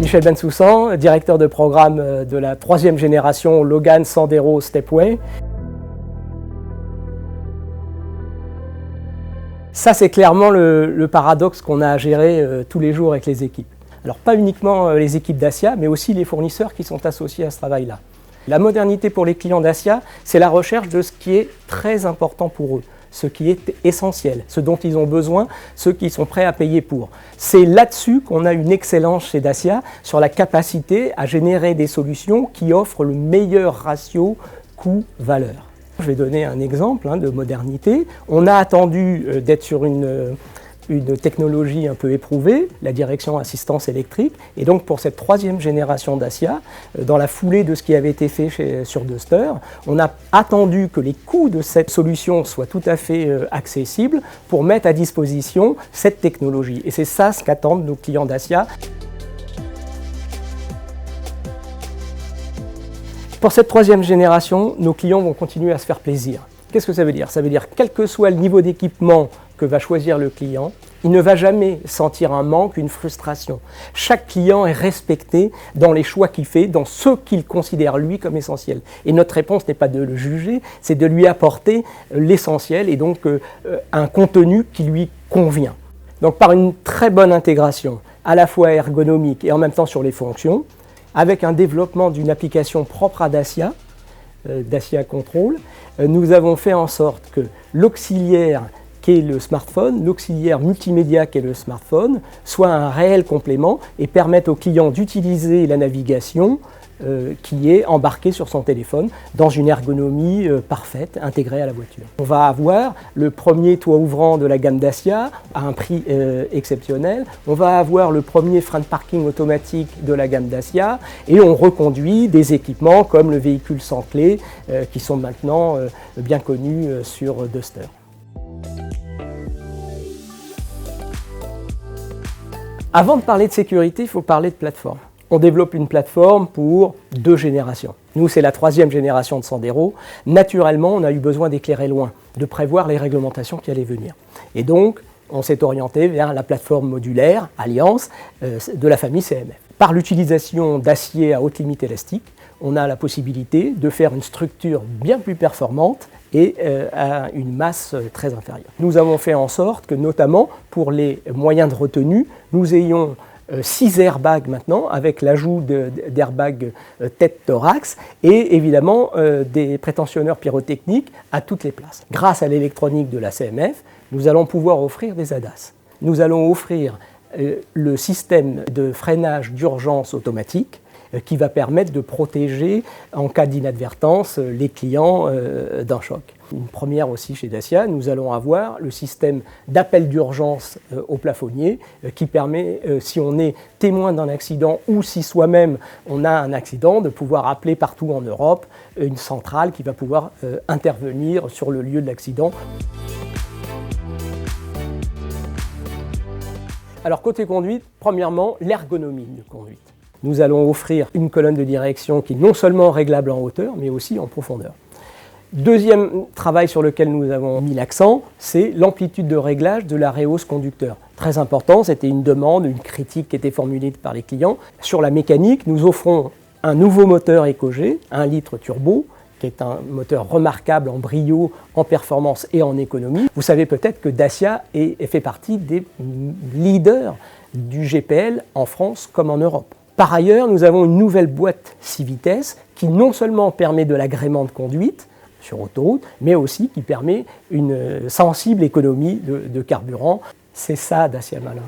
Michel Bensoussan, directeur de programme de la 3e génération Logan Sandero Stepway. Ça, c'est clairement le paradoxe qu'on a à gérer tous les jours avec les équipes. Alors pas uniquement les équipes Dacia, mais aussi les fournisseurs qui sont associés à ce travail-là. La modernité pour les clients Dacia, c'est la recherche de ce qui est très important pour eux, ce qui est essentiel, ce dont ils ont besoin, ce qu'ils sont prêts à payer pour. C'est là-dessus qu'on a une excellence chez Dacia, sur la capacité à générer des solutions qui offrent le meilleur ratio coût-valeur. Je vais donner un exemple de modernité. On a attendu d'être sur une technologie un peu éprouvée, la direction assistance électrique, et donc pour cette 3e génération Dacia, dans la foulée de ce qui avait été fait sur Duster, on a attendu que les coûts de cette solution soient tout à fait accessibles pour mettre à disposition cette technologie. Et c'est ça ce qu'attendent nos clients Dacia. Pour cette 3e génération, nos clients vont continuer à se faire plaisir. Qu'est-ce que ça veut dire? Ça veut dire quel que soit le niveau d'équipement que va choisir le client, il ne va jamais sentir un manque, une frustration. Chaque client est respecté dans les choix qu'il fait, dans ce qu'il considère lui comme essentiel. Et notre réponse n'est pas de le juger, c'est de lui apporter l'essentiel et donc un contenu qui lui convient. Donc par une très bonne intégration, à la fois ergonomique et en même temps sur les fonctions, avec un développement d'une application propre à Dacia, Dacia Control, nous avons fait en sorte que l'auxiliaire qui est le smartphone, l'auxiliaire multimédia qui est le smartphone, soit un réel complément et permette au client d'utiliser la navigation qui est embarquée sur son téléphone dans une ergonomie parfaite, intégrée à la voiture. On va avoir le premier toit ouvrant de la gamme Dacia à un prix exceptionnel. On va avoir le premier frein de parking automatique de la gamme Dacia et on reconduit des équipements comme le véhicule sans clé qui sont maintenant bien connus sur Duster. Avant de parler de sécurité, il faut parler de plateforme. On développe une plateforme pour 2 générations. Nous, c'est la 3e génération de Sandero. Naturellement, on a eu besoin d'éclairer loin, de prévoir les réglementations qui allaient venir. Et donc, on s'est orienté vers la plateforme modulaire, Alliance, de la famille CMF. Par l'utilisation d'acier à haute limite élastique, on a la possibilité de faire une structure bien plus performante et à une masse très inférieure. Nous avons fait en sorte que, notamment pour les moyens de retenue, nous ayons 6 airbags maintenant, avec l'ajout d'airbags tête-thorax et évidemment des prétensionneurs pyrotechniques à toutes les places. Grâce à l'électronique de la CMF, nous allons pouvoir offrir des ADAS. Nous allons offrir le système de freinage d'urgence automatique qui va permettre de protéger en cas d'inadvertance les clients d'un choc. Une première aussi chez Dacia, nous allons avoir le système d'appel d'urgence au plafonnier qui permet, si on est témoin d'un accident ou si soi-même on a un accident, de pouvoir appeler partout en Europe une centrale qui va pouvoir intervenir sur le lieu de l'accident. Alors côté conduite, premièrement, l'ergonomie de conduite. Nous allons offrir une colonne de direction qui est non seulement réglable en hauteur, mais aussi en profondeur. Deuxième travail sur lequel nous avons mis l'accent, c'est l'amplitude de réglage de la rehausse conducteur. Très important, c'était une demande, une critique qui était formulée par les clients. Sur la mécanique, nous offrons un nouveau moteur EcoG, 1 litre turbo, qui est un moteur remarquable en brio, en performance et en économie. Vous savez peut-être que Dacia fait partie des leaders du GPL en France comme en Europe. Par ailleurs, nous avons une nouvelle boîte 6 vitesses qui non seulement permet de l'agrément de conduite sur autoroute, mais aussi qui permet une sensible économie de carburant. C'est ça Dacia Malin.